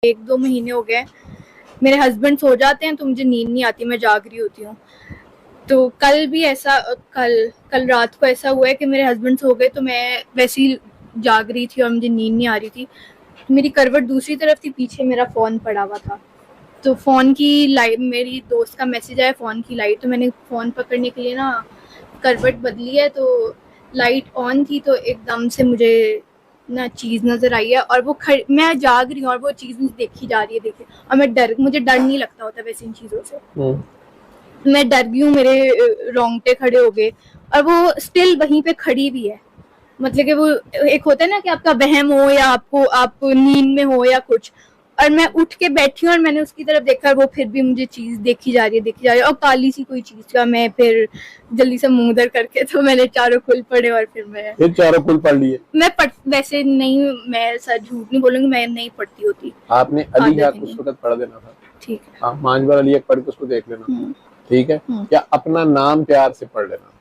1-2 महीने हो गए। मेरे हस्बैंड सो जाते हैं तो मुझे नींद नहीं आती, मैं जाग रही होती हूँ। तो कल भी ऐसा कल रात को ऐसा हुआ है कि मेरे हस्बैंड सो गए तो मैं वैसे ही जाग रही थी और मुझे नींद नहीं आ रही थी। मेरी करवट दूसरी तरफ थी, पीछे मेरा फ़ोन पड़ा हुआ था। तो फ़ोन की लाइट, मेरी दोस्त का मैसेज आया फ़ोन की लाइट, तो मैंने फ़ोन पकड़ने के लिए ना करवट बदली है, तो लाइट ऑन थी तो एकदम से मुझे ना चीज़ नज़र आई है और मैं जाग रही हूँ और वो चीज़ मुझे देखी जा रही है और मुझे डर नहीं लगता होता वैसे इन चीज़ों से। मैं डर गई हूँ, मेरे रोंगटे खड़े हो गए और वो स्टिल वहीं पे खड़ी भी है। मतलब कि वो एक होता है ना कि आपका वहम हो या आप नींद में हो या कुछ, और मैं उठ के बैठी हूँ और मैंने उसकी तरफ देखा, वो फिर भी मुझे चीज़ देखी जा रही है और काली सी कोई चीज़ का। मैं फिर जल्दी से मुंह उधर करके तो मैंने चारों खुल पड़े और फिर चारों खुल पढ़ लिए। मैं वैसे नहीं, मैं सर झूठ नहीं बोलूंगी, मैं नहीं पढ़ती होती। आपने अली हक उस वक्त पढ़ देना था। ठीक है, हाँ, 5 बार अली हक पढ़ के उसको देख लेना। ठीक है, या अपना नाम प्यार से पढ़ लेना।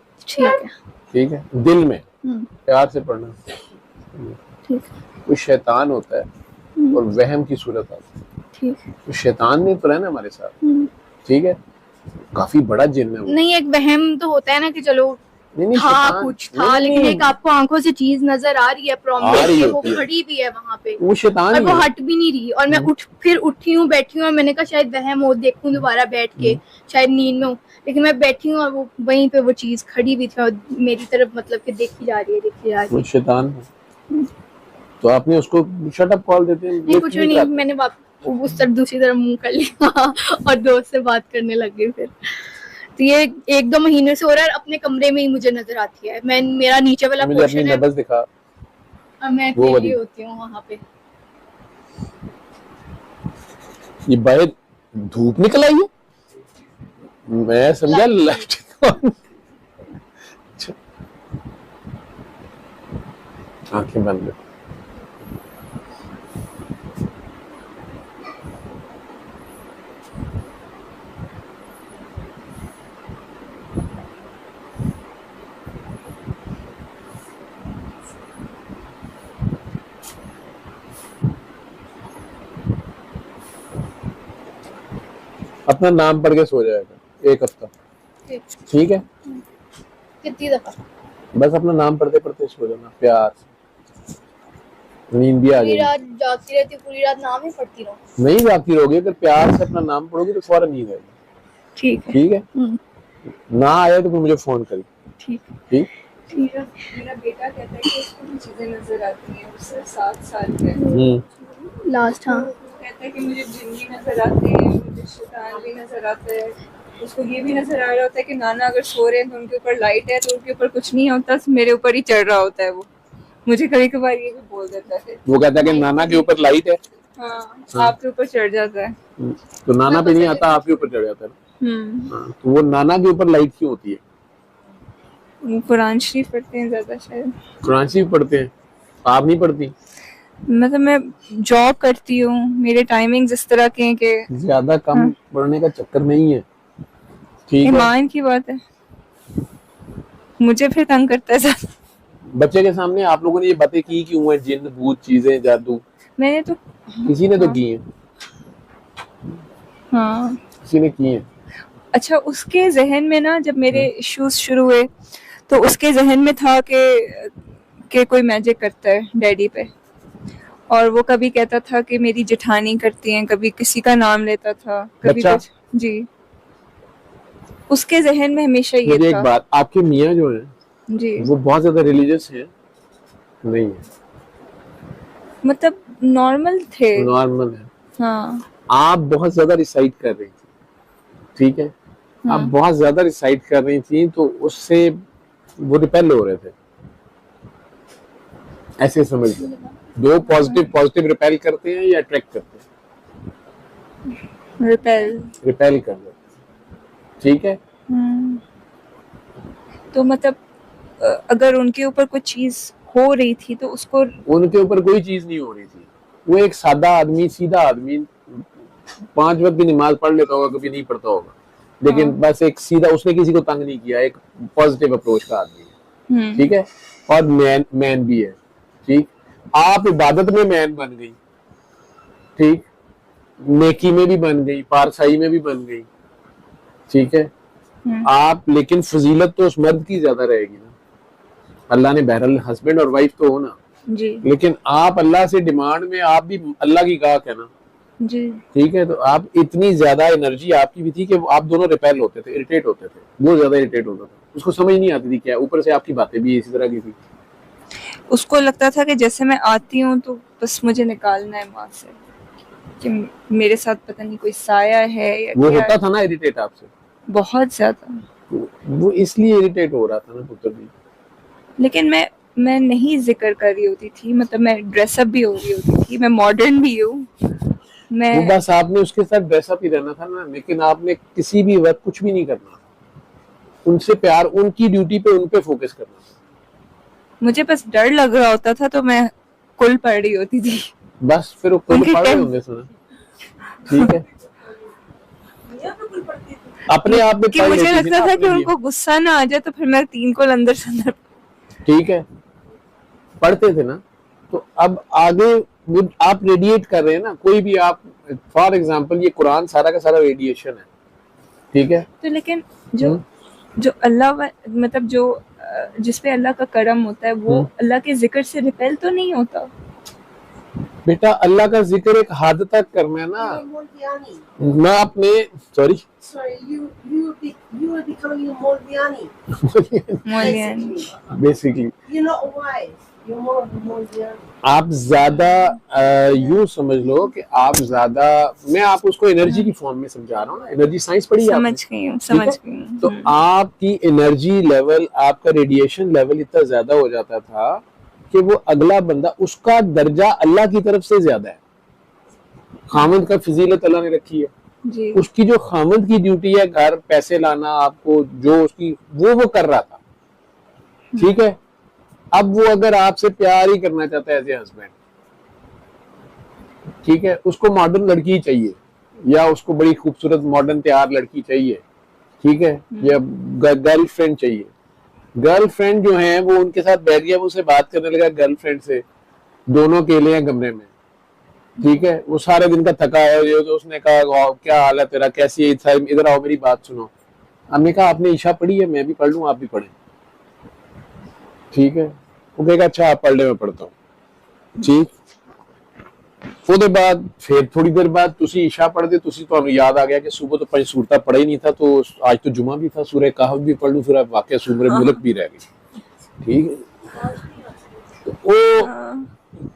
ठीक है, दिल में प्यार से पढ़ना। कोई शैतान होता है और वहम की सूरत आती है, तो शैतान ने तो रहना हमारे साथ। ठीक है, काफी बड़ा जिन है वो। नहीं, एक वहम तो होता है ना कि चलो नहीं, था कुछ था, लेकिन एक आपको आंखों से चीज नजर आ रही है, प्रॉमिस, वो खड़ी भी है वहाँ पे, वो शैतान और वो हट भी नहीं रही। और मैं फिर उठी हूँ, बैठी हूँ और मैंने कहा शायद वहम हो, देखूं दोबारा बैठ के, शायद नींद में हूँ, लेकिन मैं बैठी हूँ और वो वहीं पे वो चीज खड़ी भी थी और मेरी तरफ मतलब कि देखी जा रही है। वो शैतान है। तो आपने उसको शट अप कॉल देते हैं? नहीं, कुछ भी नहीं, मैंने उस तरफ दूसरी तरफ मुंह कर लिया और दोस्त से बात करने लग गई फिर। तो ये 1-2 महीने से हो रहा है, अपने कमरे में ही मुझे नजर आती है। मेरा नीचे वाला पोर्शन है, दिखा, और मैं अकेली होती हूँ वहाँ पे। ये बाहर धूप निकल आई है, मैं समझा लाइट। आंखें बंद। अपना नाम पढ़ के सो जाएगा 1 हफ्ता। ठीक है, कितनी दफा? बस अपना नाम पढ़ते पढ़ते सो जाना प्यार से, नींद भी आ जाएगी। पूरी रात जागती रहती, पूरी रात नाम ही पढ़ती रहूं? नहीं जागती रहोगी, अगर प्यार से अपना नाम पढ़ोगी तो फौरन नींद आएगी। ठीक है, ना आया तो फिर मुझे फोन करी। ठीक। मेरा बेटा कहता है कि उसको भी चीजें नजर आती हैं, उससे 7 साल के लास्ट। हाँ, कहता है कि मुझे जिन भी नजर आते हैं, मुझे शैतान भी नजर आता है। उसको ये भी नजर आ रहा होता है कि नाना अगर सो रहे हैं तो उनके ऊपर लाइट है, तो उनके ऊपर कुछ नहीं होता, मेरे ऊपर ही चढ़ रहा होता है। वो मुझे कभी कभार ये भी बोल देता है, वो कहता है कि नाना के ऊपर लाइट है। हाँ, आपके ऊपर चढ़ जाता है। तो नाना पे नहीं आता, आपके ऊपर चढ़ जाता है। तो वो नाना के ऊपर लाइट क्यों होती है? कुरान शरीफ पढ़ते हैं ज्यादा, शायद कुरान शरीफ पढ़ते हैं, आप नहीं पढ़ती? मतलब मैं जॉब करती हूँ, मेरे टाइमिंग्स इस तरह के हैं कि ज्यादा कम पढ़ने का चक्कर नहीं है। ठीक है, ईमान की बात है, मुझे फिर तंग करता है सर। बच्चे के सामने आप लोगों ने ये बातें की क्यों है? जिन भूत चीजें जादू मैंने तो किसी ने तो की है। हाँ, किसी ने की है। अच्छा, उसके जहन में ना जब मेरे इश्यूज शुरू हुए तो उसके जहन में था कि कोई मैजिक करता है डैडी पे, और वो कभी कहता था कि मेरी जेठानी करती हैं, कभी किसी का नाम लेता था, कभी कुछ। जी, उसके जहन में हमेशा ये था। एक बात, आपके मियाँ जो है जी, वो बहुत ज्यादा रिलीजियस है? नहीं है, मतलब नॉर्मल थे। नॉर्मल है। हाँ, आप बहुत ज्यादा रिसाइट कर रही थी, ठीक है? आप बहुत ज्यादा रिसाइट कर रही थी, तो उससे वो रिपेल हो रहे थे, ऐसे समझ लो। दो पॉजिटिव रिपेल करते हैं या अट्रैक्ट करते हैं? रिपेल कर रहे, ठीक है? तो मतलब अगर उनके ऊपर कुछ चीज हो रही थी तो उसको, उनके ऊपर कोई चीज नहीं हो रही थी। वो एक सादा आदमी, सीधा आदमी, 5 वक्त की नमाज पढ़ लेता होगा, कभी नहीं पढ़ता होगा, लेकिन बस एक सीधा, उसने किसी को तंग नहीं किया, एक पॉजिटिव अप्रोच का आदमी है। ठीक है, और मैन भी है। ठीक, आप इबादत में मैन बन गई। ठीक, नेकी में भी बन गई, पारसाई में भी बन गई, ठीक है। आप लेकिन फजीलत तो उस मर्द की ज्यादा रहेगी ना। अल्लाह ने बहरहाल हस्बैंड और वाइफ तो हो ना जी लेकिन आप अल्लाह से डिमांड में आप भी अल्लाह की गाहक है ना जी। ठीक है। तो आप इतनी ज्यादा एनर्जी आपकी भी थी कि आप दोनों रिपेल होते थे, इरिटेट होते थे, बहुत ज्यादा इरिटेट होता था, उसको समझ नहीं आती थी क्या, ऊपर से आपकी बातें भी इसी तरह की थी। उसको लगता था कि जैसे मैं आती हूँ तो बस मुझे निकालना है वहां से, कि मेरे साथ पता नहीं कोई साया है या वो क्या। होता था ना इरिटेट आपसे, बहुत ज्यादा। वो इसलिए इरिटेट हो रहा था ना पुत्र जी। लेकिन मैं नहीं जिक्र कर रही होती थी, मतलब मैं ड्रेसअप भी हो रही होती थी, मैं मॉडर्न भी हूँ मैं। वो बस आपने उसके साथ ड्रेसअप ही रहना था ना, लेकिन आपने किसी भी वक्त कुछ भी नहीं करना था, उनसे प्यार, उनकी ड्यूटी पे उन पे फोकस करना था। मुझे बस डर लग रहा होता था तो मैं कुल पढ़ रही होती थी। बस फिर वो कुल उनके पढ़ रहे टाइम- होंगे सुना, ठीक है। अपने आप में कि पढ़ मुझे लेती थी लगता ना था अपने कि लिए, उनको गुस्सा ना आ जाए तो फिर मैं 3 को अंदर से अंदर। ठीक है, पढ़ते थे ना। तो अब आगे वो आप रेडिएट कर रहे हैं ना, कोई भी आप फॉर एग्जांपल ये कुरान सारा का सारा रेडिएशन है, ठीक है। तो लेकिन जो अल्लाह मतलब जो जिस पे अल्लाह का करम होता है वो अल्लाह के जिक्र से रिपेल तो नहीं होता। बेटा अल्लाह का जिक्र एक हद तक करना है ना। मैं अपने sorry you are becoming Moldiani. मौलियानी। Basically You're not wise. You're more of a Moldiani. आप ज्यादा यूं समझ लो कि आप ज्यादा, मैं आप उसको एनर्जी की फॉर्म में समझा रहा हूँ ना, एनर्जी साइंस पढ़ी है आपने? समझ गई हूँ, ठीक है? समझ गई हूँ। तो आपकी एनर्जी लेवल, आपका रेडिएशन लेवल इतना ज्यादा हो जाता था कि वो अगला बंदा, उसका दर्जा अल्लाह की तरफ से ज्यादा है। खामद का फजीलत अल्लाह ने रखी है, जी उसकी जो खामद की ड्यूटी है घर पैसे लाना, आपको जो उसकी वो कर रहा था, ठीक है। अब वो अगर आपसे प्यार ही करना चाहता है एज ए हस्बैंड, ठीक है, उसको मॉडर्न लड़की चाहिए या उसको बड़ी खूबसूरत मॉडर्न तैयार लड़की चाहिए, ठीक है, या गर्लफ्रेंड चाहिए। गर्लफ्रेंड जो है वो उनके साथ बैठ गया, वो उससे बात करने लगा गर्लफ्रेंड से, दोनों अकेले हैं कमरे में, ठीक है। वो सारे दिन का थका है, तो उसने कहा क्या हाल है तेरा, कैसी है, इधर आओ मेरी बात सुनो। हमने कहा आपने ईशा पढ़ी है, मैं भी पढ़ लूं, आप भी पढ़ें, ठीक है। वो कहेगा अच्छा आप पढ़ ले, मैं पढ़ता हूँ, ठीक। ਉਹਦੇ बाद फिर थोड़ी देर बाद तुसी ईशा पढ़ते, तुसी ਤੁਹਾਨੂੰ याद आ गया कि सुबह तो 5 सूरतां पढ़ा ही नहीं था, तो आज तो जुमा भी था, सूरह कहफ भी पढ़ लूं, फिर वाकया सूरह मुल्क भी रह गई, ठीक है।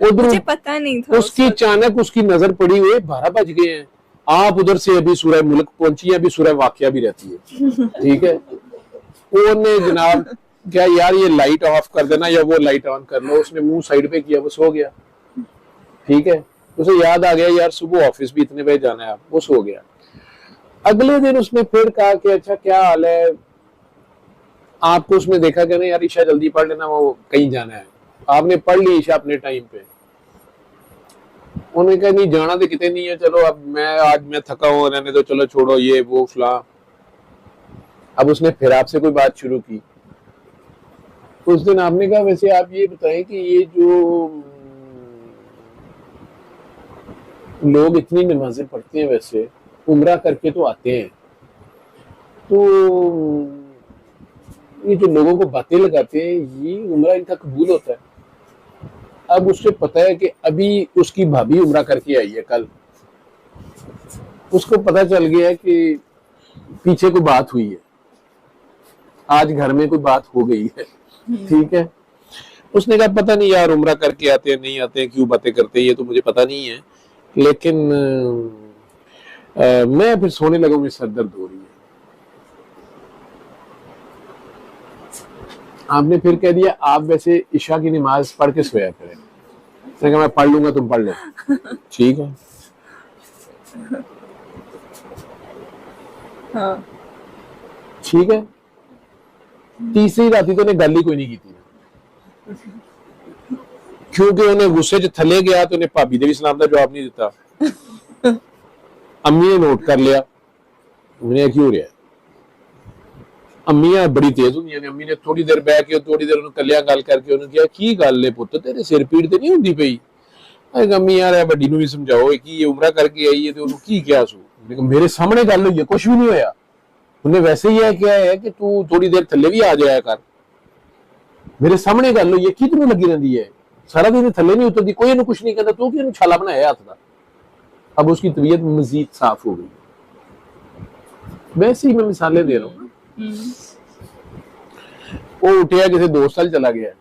तो मुझे पता नहीं था उसकी अचानक उसकी नजर पड़ी हुई 12 बज गए हैं, आप उधर से अभी सूरह मुल्क पहुंची है, अभी सूरह वाकया भी रहती है, ठीक है। उन्होंने जनाब क्या यार ये लाइट ऑफ कर देना या वो लाइट ऑन कर लो, उसने मुंह साइड पे किया, वो सो गया, ठीक है। उसे याद आ गया यार सुबह ऑफिस भी इतने बजे जाना है, वो सो गया। अगले दिन उसने फिर कहा कि अच्छा क्या हाल है, आपको उसने देखा कि नहीं यार ईशा जल्दी पढ़ लेना, वो कहीं जाना है, आपने पढ़ ली ईशा अपने टाइम पे। उन्होंने कहा नहीं जाना तो कितने नहीं है, चलो अब मैं थका हूँ, रहने दो, चलो छोड़ो ये वो फला। अब उसने फिर आपसे कोई बात शुरू की। उस दिन आपने कहा वैसे आप ये बताएं कि ये जो लोग इतनी नमाजें पढ़ते हैं, वैसे उम्रा करके तो आते हैं, तो ये जो लोगों को बातें लगाते हैं, ये उम्रा इनका कबूल होता है? अब उससे पता है कि अभी उसकी भाभी उम्रा करके आई है कल, उसको पता चल गया है कि पीछे कोई बात हुई है, आज घर में कोई बात हो गई है, ठीक है। उसने कहा पता नहीं यार उम्रा करके आते हैं नहीं आते हैं, क्यों बातें करते हैं, ये तो मुझे पता नहीं है, लेकिन मैं फिर सोने लगा, मुझे सर दर्द हो रही है। आपने फिर कह दिया आप वैसे ईशा की नमाज पढ़ के सोया करें। उसने कहा मैं पढ़ लूंगा, तुम पढ़ लो, ठीक है। हाँ ठीक है। तीसरी राती तो उन्हें गल ही कोई नहीं की थी, क्योंकि उन्हें गुस्से च थले गया तो उन्हें भाभी ने भी सलाम का जवाब नहीं दिता। अम्मी ने नोट कर लिया, उन्हें क्यों हो रहा है, अम्मियां बड़ी तेज होंगी ने। अम्मी ने थोड़ी देर बह के थोड़ी देर कलिया गल करके उन्होंने कहा की गल है पुत्त तेरे सिर पीड़ तो नहीं होंगी पई? अरे अम्मी यार ਇਹ ਵੱਡੀ ਨੂੰ ਵੀ ਸਮਝਾਓ ਕਿ ਇਹ ਉਮਰਾ ਕਰਕੇ आई है तो ਉਹਨੂੰ ਕੀ ਕਿਹਾ ਸੂ लेकिन मेरे सामने गल हुई है कुछ भी नहीं होया उन्हें वैसे ही है क्या है कि तू थोड़ी देर थल्ले भी आ जाया कर मेरे सामने गल हुई है की तेनू लगी रही है सारा दिन थल्ले नहीं उतरती कोई इन्हें कुछ नहीं कहता तू कि छाला बनाया हाथ का अब उसकी तबीयत मजीद साफ हो गई वैसे ही मैं मिसालें दे रहा हूँ वो उठिया किसी दोस्त वाल चला गया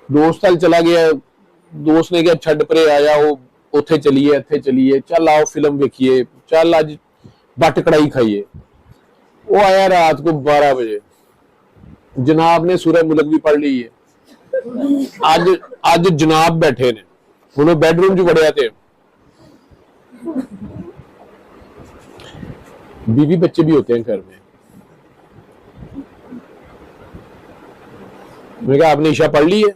दोस्त वाल चला गया दोस्त ने क्या छड़ परे आया वो उथे चलीए इथे चलीए चल आओ फिल्म देखिए चल आज बट कड़ाई खाइए वो आया रात को 12 बजे जनाब ने सूरह मुल्क भी पढ़ ली है आज आज जनाब बैठे ने उन्होंने बेडरूम च वड़िया थे बीवी बच्चे भी होते हैं घर में मैंने कहा आपने ईशा पढ़ ली है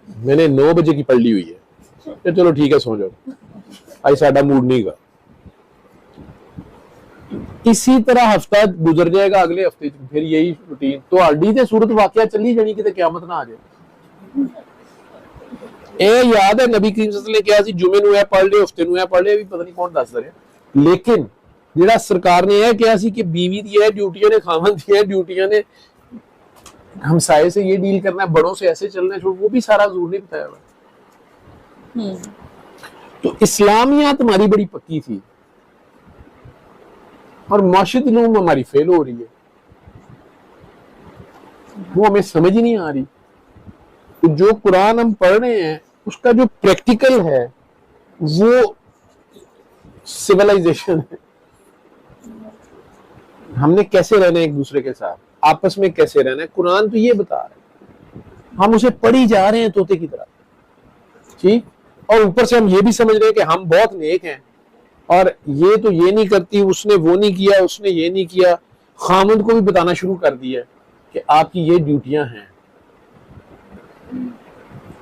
मैंने 9 बजे की पढ़ ली हुई है तो चलो ठीक है सो जाओ आज साडा मूड नहीं गा इसी तरह हफ्ता गुजर जाएगा अगले हफ्ते फिर यही रूटीन तो हड्डी ते सूरत वाकया चली जानी कि क्यामत ना आ जाए ਇਹ याद है नबी करीम सल्लल्लाहु अलैहि वसल्लम ने कहा सी जुमे ਨੂੰ ਇਹ पढ़ लियो हफ्ते ਨੂੰ ਇਹ पढ़ लियो भी पता नहीं कौन दस रहा लेकिन ਜਿਹੜਾ सरकार ने यह कहा सी कि बीवी दी है ड्यूटियां ने खामन दी है ड्यूटियां ने हमसाये से ये डील करना है बड़ों से ऐसे चलना है वो भी सारा जोर नहीं बताया हुआ तो इस्लामियात हमारी बड़ी पक्की थी और माशित इल्म हमारी फेल हो रही है वो हमें समझ ही नहीं आ रही तो जो कुरान हम पढ़ रहे हैं उसका जो प्रैक्टिकल है वो सिविलाइजेशन है हमने कैसे रहना है एक दूसरे के साथ आपस में कैसे रहना है कुरान तो ये बता रहे हैं हम उसे पढ़ी जा रहे हैं तोते की तरह ठीक और ऊपर से हम ये भी समझ रहे हैं कि हम बहुत नेक हैं और ये तो ये नहीं करती उसने वो नहीं किया उसने ये नहीं किया खामद को भी बताना शुरू कर दिया कि आपकी ये ड्यूटियां हैं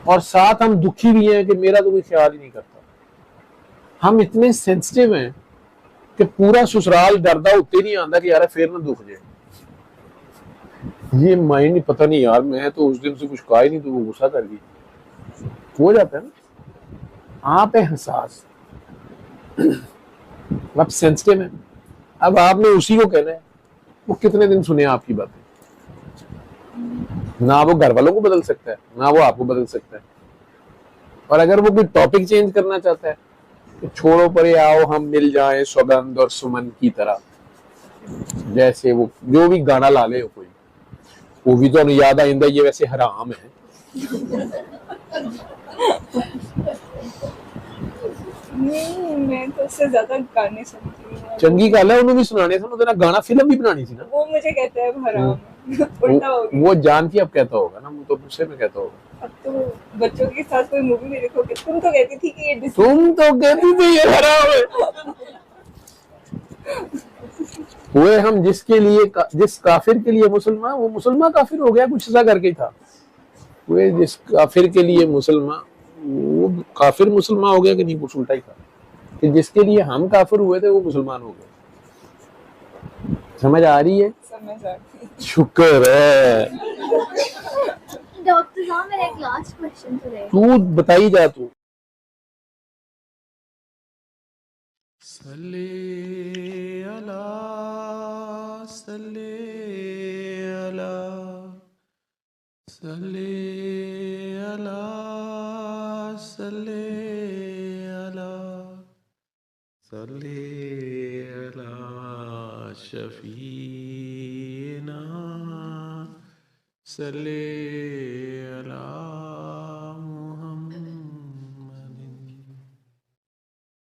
और साथ हम दुखी भी हैं कि मेरा तो कोई ख्याल ही नहीं करता हम इतने सेंसिटिव हैं कि पूरा ससुराल डरदा उत्ते नहीं आता कि यार फिर ना दुख जाए ये माइंड पता नहीं यार मैं तो उस दिन से कुछ कहा ही नहीं तो वो गुस्सा कर गई हो जाता है ना आप है हसास आप सेंसिटिव हैं अब आपने उसी को कहना है वो कितने दिन सुने आपकी बातें ना वो घर वालों को बदल सकता है ना वो आपको बदल सकता है और अगर वो कोई टॉपिक चेंज करना चाहता है तो छोड़ो परे आओ हम मिल जाएं सौगंध और सुमन की तरह जैसे वो जो भी गाना ला ले कोई वो भी तो याद आइंदा ये वैसे हराम है नहीं मैं तो उससे ज्यादा गाने सुनती हूँ चंगी गल है उन्होंने भी सुनाने थे उन्होंने गाना फिल्म भी बनानी थी ना वो मुझे कहता है हराम है उल्टा हो गया वो जान के अब कहता होगा ना वो तो गुस्से में कहता होगा अब तो बच्चों के साथ कोई मूवी भी देखोगे तुम तो कहती थी कि ये तुम तो कहती थी ये हराम है हुए हम जिसके लिए जिस काफिर के लिए मुसलमान वो मुसलमान काफिर हो गया कुछ ऐसा करके था हुए जिस काफिर के लिए मुसलमान वो काफिर मुसलमान हो गया कि नहीं कुछ उल्टा ही था कि जिसके लिए हम काफिर हुए थे वो मुसलमान हो गए समझ आ रही है समझ आती शुक्र है डॉक्टर साहब मेरा एक लास्ट क्वेश्चन है तू बताई जा तू सल्ले अला सल्ले अला सल्ले अला सल्ले अला सल्ले अला शफीना सल्ले अला